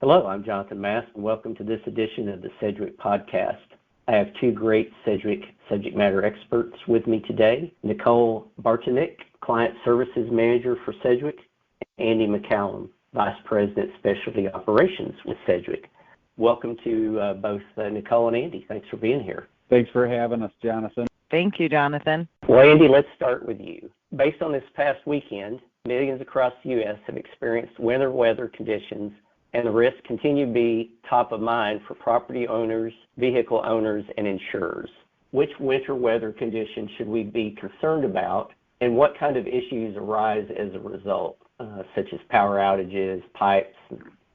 Hello, I'm Jonathan Mass, and welcome to this edition of the Sedgwick Podcast. I have two great Sedgwick subject matter experts with me today, Nicole Bartune, Client Services Manager for Sedgwick, and Andy McCallum, Vice President Specialty Operations with Sedgwick. Welcome to both Nicole and Andy. Thanks for being here. Thanks for having us, Jonathan. Thank you, Jonathan. Well, Andy, let's start with you. Based on this past weekend, millions across the U.S. have experienced winter weather conditions, and the risks continue to be top of mind for property owners, vehicle owners, and insurers. Which winter weather conditions should we be concerned about, and what kind of issues arise as a result, such as power outages, pipes,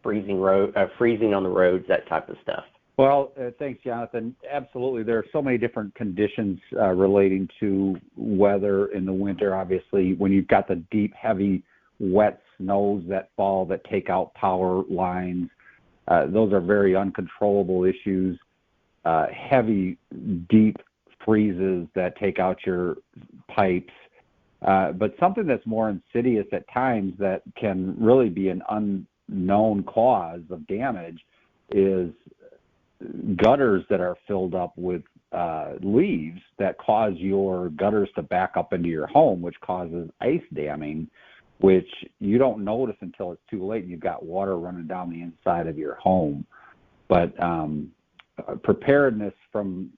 freezing on the roads, that type of stuff? Well, thanks, Jonathan. Absolutely. There are so many different conditions relating to weather in the winter. Obviously, when you've got the deep, heavy, wet snows that fall that take out power lines, those are very uncontrollable issues. Heavy, deep freezes that take out your pipes. But something that's more insidious at times that can really be an unknown cause of damage is gutters that are filled up with leaves that cause your gutters to back up into your home, which causes ice damming, which you don't notice until it's too late and you've got water running down the inside of your home. But preparedness from,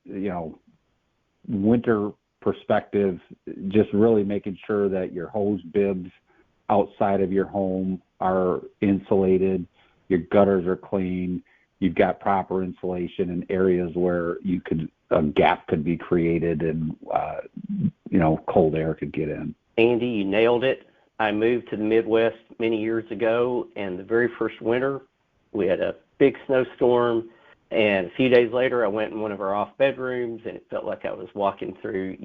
winter perspective, just really making sure that your hose bibs outside of your home are insulated, your gutters are clean, you've got proper insulation in areas where a gap could be created and, cold air could get in. Andy, you nailed it. I moved to the Midwest many years ago, and the very first winter, we had a big snowstorm, and a few days later, I went in one of our off bedrooms, and it felt like I was walking through,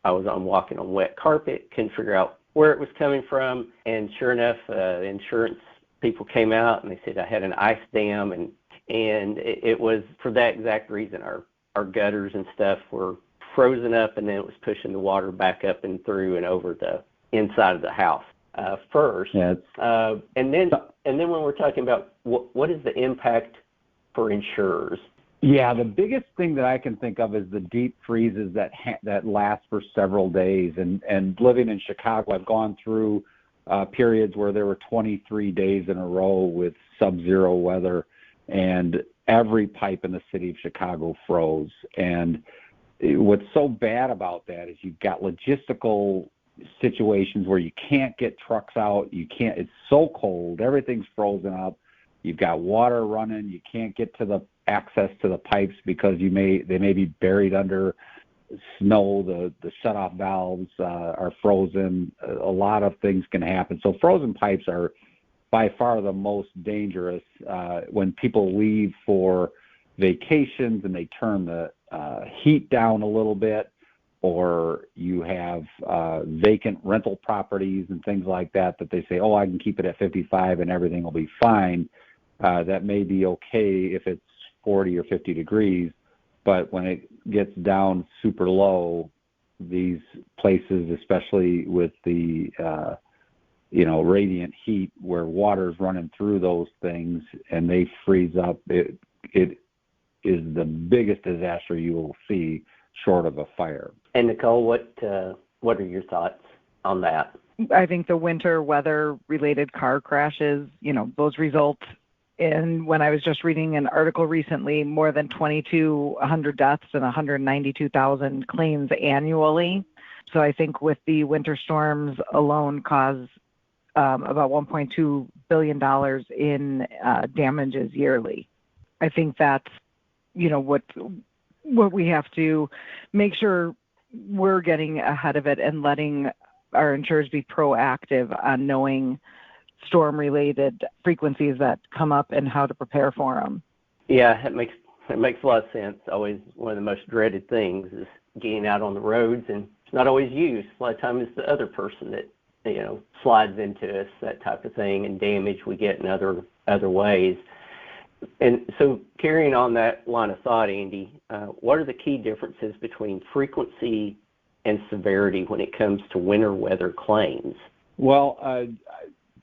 walking on wet carpet, couldn't figure out where it was coming from, and sure enough, insurance people came out, and they said I had an ice dam, and it was for that exact reason. Our gutters and stuff were frozen up, and then it was pushing the water back up and through and over the inside of the house first. Yes. And then when we're talking about what is the impact for insurers? Yeah, the biggest thing that I can think of is the deep freezes that last for several days. And living in Chicago, I've gone through periods where there were 23 days in a row with sub-zero weather, and every pipe in the city of Chicago froze. And what's so bad about that is you've got logistical situations where you can't get trucks out, it's so cold, everything's frozen up, you've got water running, you can't get to the access to the pipes because they may be buried under snow, the shut-off valves are frozen, a lot of things can happen. So frozen pipes are by far the most dangerous. When people leave for vacations and they turn the heat down a little bit, or you have vacant rental properties and things like that they say, I can keep it at 55 and everything will be fine. That may be okay if it's 40 or 50 degrees, but when it gets down super low, these places, especially with the radiant heat where water's running through those things and they freeze up, it is the biggest disaster you will see short of a fire. And Nicole, what are your thoughts on that? I think the winter weather-related car crashes, those result in, when I was just reading an article recently, more than 2,200 deaths and 192,000 claims annually. So I think with the winter storms alone cause about $1.2 billion in damages yearly. I think that's, what we have to make sure we're getting ahead of it and letting our insurers be proactive on knowing storm-related frequencies that come up and how to prepare for them. Yeah, it makes a lot of sense. Always one of the most dreaded things is getting out on the roads, and it's not always you. A lot of times it's the other person that slides into us, that type of thing, and damage we get in other ways. And so carrying on that line of thought, Andy, what are the key differences between frequency and severity when it comes to winter weather claims? Well,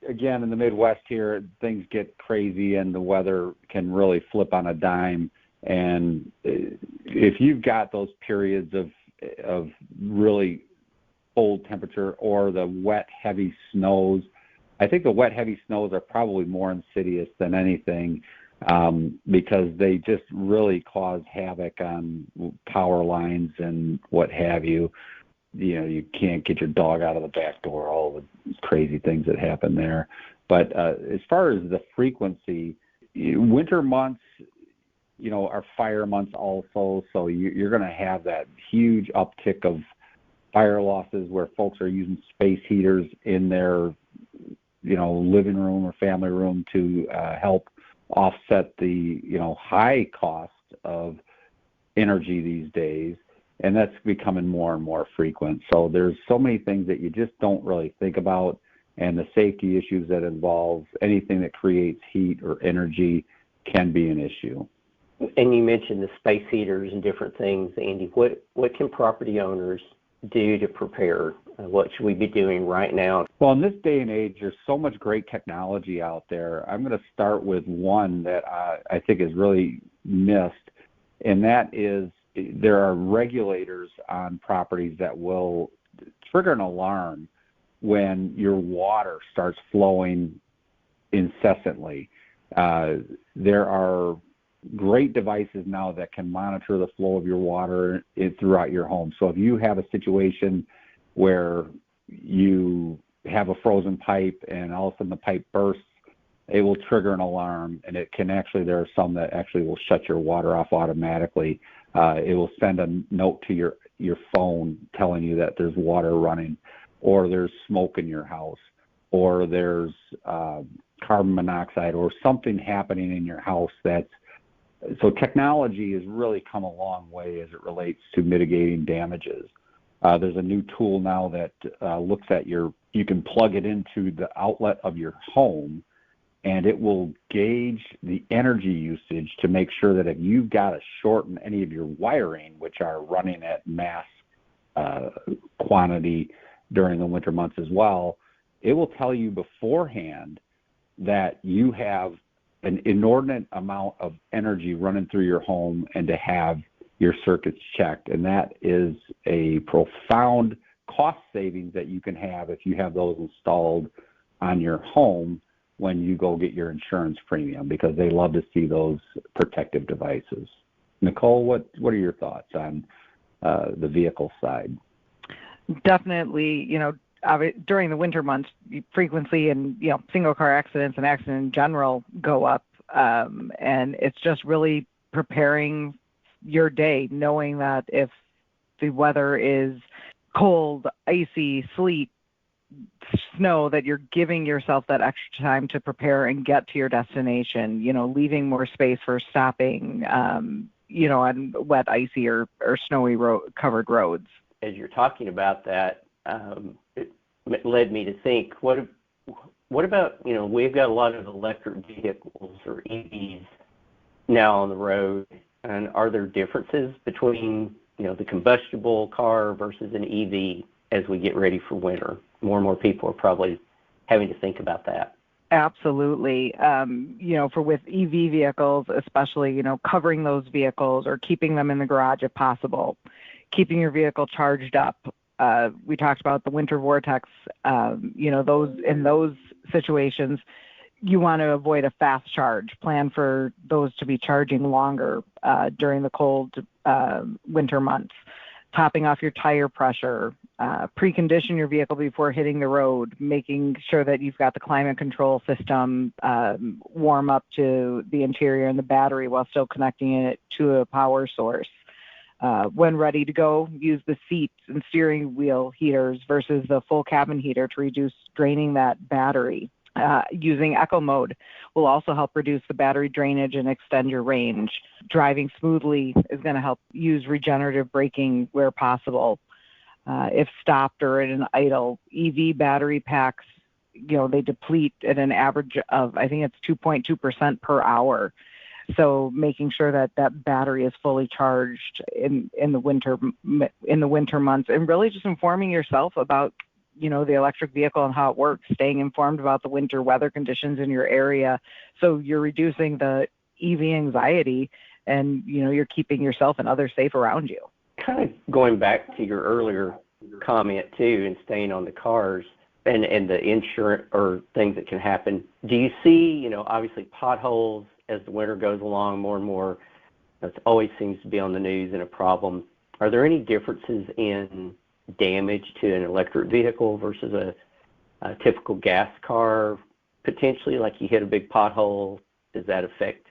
again, in the Midwest here, things get crazy and the weather can really flip on a dime. And if you've got those periods of really cold temperature or the wet, heavy snows, I think the wet, heavy snows are probably more insidious than anything, because they just really cause havoc on power lines and what have you. You know, you can't get your dog out of the back door, all the crazy things that happen there. But as far as the frequency, winter months, you know, are fire months also, so you're going to have that huge uptick of fire losses where folks are using space heaters in their, you know, living room or family room to help offset the, you know, high cost of energy these days. And that's becoming more and more frequent. So there's so many things that you just don't really think about, and the safety issues that involve anything that creates heat or energy can be an issue. And you mentioned the space heaters and different things, Andy. What can property owners do to prepare? What should we be doing right now? Well, in this day and age, there's so much great technology out there. I'm going to start with one that I think is really missed, and that is there are regulators on properties that will trigger an alarm when your water starts flowing incessantly. There are great devices now that can monitor the flow of your water throughout your home. So if you have a situation where you have a frozen pipe and all of a sudden the pipe bursts, it will trigger an alarm, and it can actually, there are some that actually will shut your water off automatically. It will send a note to your phone telling you that there's water running, or there's smoke in your house, or there's carbon monoxide or something happening in your house. So technology has really come a long way as it relates to mitigating damages. There's a new tool now that looks at you can plug it into the outlet of your home, and it will gauge the energy usage to make sure that if you've got to shorten any of your wiring, which are running at mass quantity during the winter months as well, it will tell you beforehand that you have an inordinate amount of energy running through your home and to have your circuits checked. And that is a profound cost savings that you can have if you have those installed on your home when you go get your insurance premium, because they love to see those protective devices. Nicole, what are your thoughts on the vehicle side? Definitely, during the winter months, frequency and, single car accidents and accidents in general go up. And it's just really preparing your day, knowing that if the weather is cold, icy, sleet, snow, that you're giving yourself that extra time to prepare and get to your destination, leaving more space for stopping, on wet, icy or snowy covered roads. As you're talking about that, it led me to think, what about, we've got a lot of electric vehicles or EVs now on the road, and are there differences between, the combustible car versus an EV as we get ready for winter? More and more people are probably having to think about that. Absolutely. With EV vehicles, especially, covering those vehicles or keeping them in the garage if possible, keeping your vehicle charged up. We talked about the winter vortex, those situations, you want to avoid a fast charge. Plan for those to be charging longer during the cold winter months. Topping off your tire pressure, precondition your vehicle before hitting the road, making sure that you've got the climate control system warm up to the interior and the battery while still connecting it to a power source. When ready to go, use the seat and steering wheel heaters versus the full cabin heater to reduce draining that battery. Using eco mode will also help reduce the battery drainage and extend your range. Driving smoothly is going to help use regenerative braking where possible. If stopped or in an idle, EV battery packs, they deplete at an average of, I think it's 2.2% per hour. So making sure that that battery is fully charged in the winter months, and really just informing yourself about the electric vehicle and how it works, staying informed about the winter weather conditions in your area. So you're reducing the EV anxiety, and, you're keeping yourself and others safe around you. Kind of going back to your earlier comment too, and staying on the cars and the insurance or things that can happen. Do you see, obviously potholes as the winter goes along more and more? That always seems to be on the news and a problem. Are there any differences in damage to an electric vehicle versus a typical gas car? Potentially, like you hit a big pothole, does that affect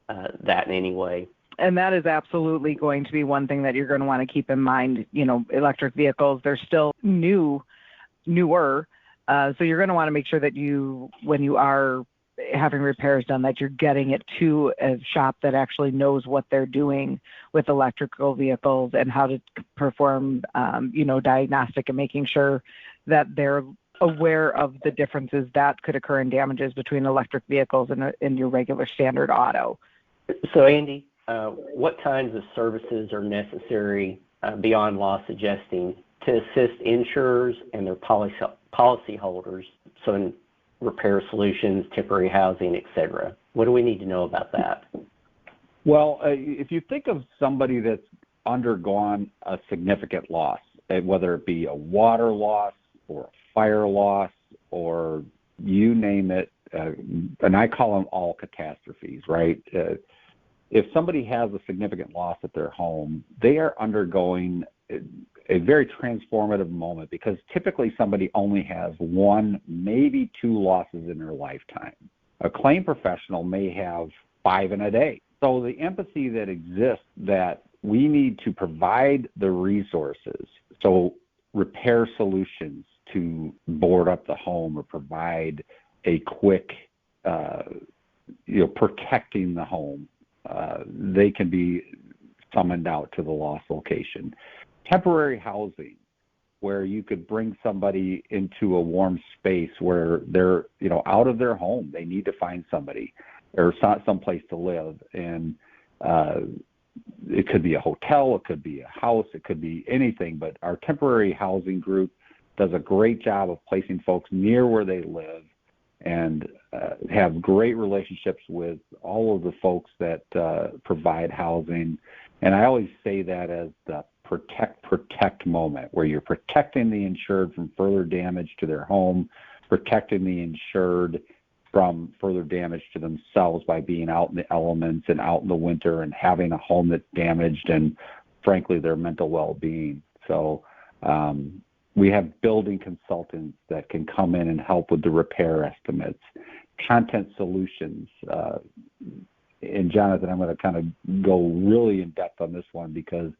that in any way? And that is absolutely going to be one thing that you're going to want to keep in mind. Electric vehicles, they're still newer. So you're going to want to make sure that when you are having repairs done, that you're getting it to a shop that actually knows what they're doing with electrical vehicles and how to perform, diagnostic, and making sure that they're aware of the differences that could occur in damages between electric vehicles and your regular standard auto. So, Andy, what kinds of services are necessary beyond loss adjusting to assist insurers and their policyholders, so in repair solutions, temporary housing, et cetera? What do we need to know about that? Well, if you think of somebody that's undergone a significant loss, whether it be a water loss or a fire loss or you name it, and I call them all catastrophes, right? If somebody has a significant loss at their home, they are undergoing a very transformative moment, because typically somebody only has one, maybe two losses in their lifetime. A claim professional may have 5 in a day. So the empathy that exists, that we need to provide the resources, so repair solutions to board up the home or provide a quick, protecting the home, they can be summoned out to the loss location. Temporary housing, where you could bring somebody into a warm space where they're, out of their home. They need to find somebody or some place to live. And it could be a hotel, it could be a house, it could be anything. But our temporary housing group does a great job of placing folks near where they live and have great relationships with all of the folks that provide housing. And I always say that as the protect moment, where you're protecting the insured from further damage to their home, protecting the insured from further damage to themselves by being out in the elements and out in the winter and having a home that's damaged, and frankly their mental well-being. So we have building consultants that can come in and help with the repair estimates, content solutions. And Jonathan, I'm going to kind of go really in depth on this one, because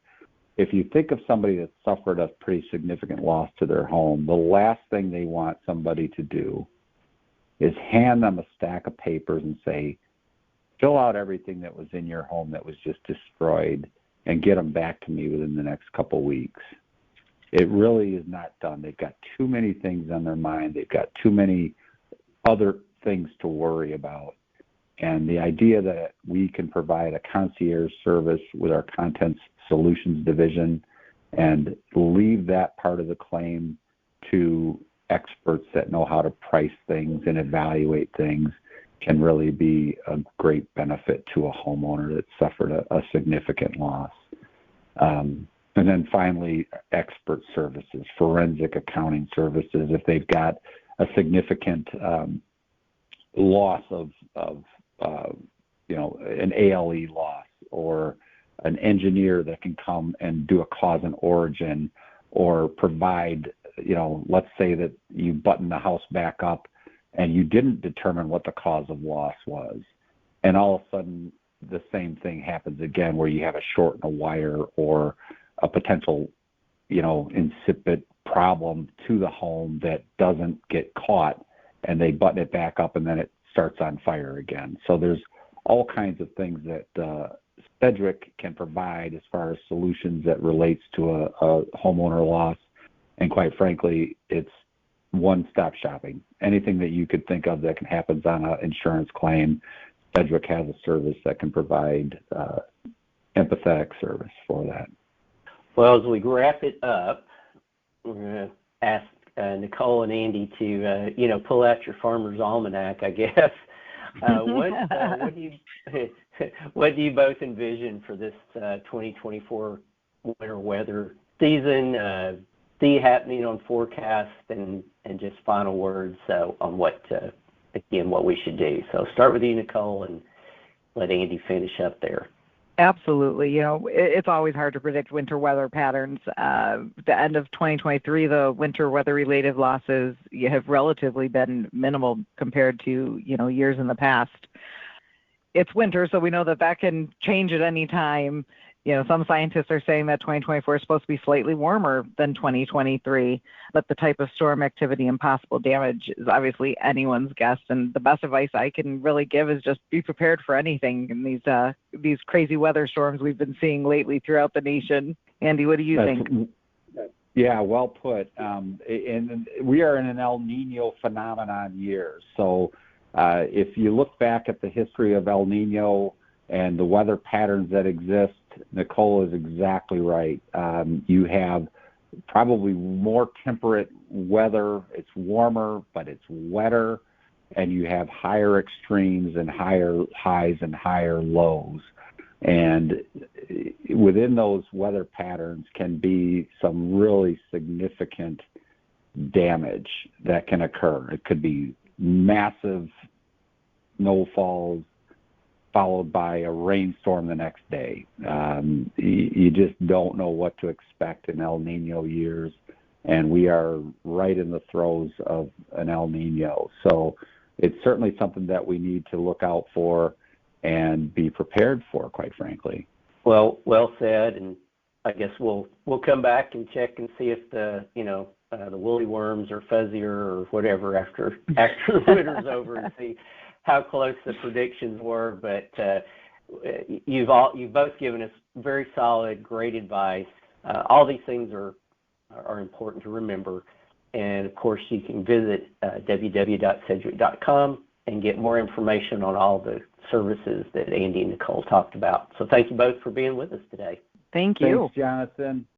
if you think of somebody that suffered a pretty significant loss to their home, the last thing they want somebody to do is hand them a stack of papers and say, fill out everything that was in your home that was just destroyed and get them back to me within the next couple of weeks. It really is not done. They've got too many things on their mind. They've got too many other things to worry about. And the idea that we can provide a concierge service with our contents solutions division and leave that part of the claim to experts that know how to price things and evaluate things can really be a great benefit to a homeowner that suffered a significant loss. And then finally, expert services, forensic accounting services. If they've got a significant loss of an ALE loss, or an engineer that can come and do a cause and origin, or provide, let's say that you button the house back up and you didn't determine what the cause of loss was. And all of a sudden the same thing happens again, where you have a short in a wire or a potential, incipient problem to the home that doesn't get caught, and they button it back up and then it starts on fire again. So there's all kinds of things that Sedgwick can provide as far as solutions that relates to a homeowner loss. And quite frankly, it's one-stop shopping. Anything that you could think of that can happen on an insurance claim, Sedgwick has a service that can provide empathetic service for that. Well, as we wrap it up, we're going to ask Nicole and Andy to pull out your farmer's almanac, I guess. What do you both envision for this 2024 winter weather season? See happening on forecast and just final words on what we should do. So start with you, Nicole, and let Andy finish up there. Absolutely. It's always hard to predict winter weather patterns. The end of 2023, the winter weather-related losses have relatively been minimal compared to, years in the past. It's winter, so we know that can change at any time. Some scientists are saying that 2024 is supposed to be slightly warmer than 2023, but the type of storm activity and possible damage is obviously anyone's guess. And the best advice I can really give is just be prepared for anything in these crazy weather storms we've been seeing lately throughout the nation. Andy, what do you think? Yeah, well put. And we are in an El Nino phenomenon year. So if you look back at the history of El Nino and the weather patterns that exist, Nicole is exactly right. You have probably more temperate weather. It's warmer, but it's wetter, and you have higher extremes and higher highs and higher lows. And within those weather patterns can be some really significant damage that can occur. It could be massive snowfalls, followed by a rainstorm the next day. You just don't know what to expect in El Nino years, and we are right in the throes of an El Nino. So it's certainly something that we need to look out for and be prepared for, quite frankly. Well said, and I guess we'll come back and check and see if the woolly worms are fuzzier or whatever after the winter's over and see how close the predictions were, but you've both given us very solid, great advice. All these things are important to remember, and of course you can visit www.sedgwick.com and get more information on all the services that Andy and Nicole talked about. So thank you both for being with us today. Thank you. Thanks, Jonathan.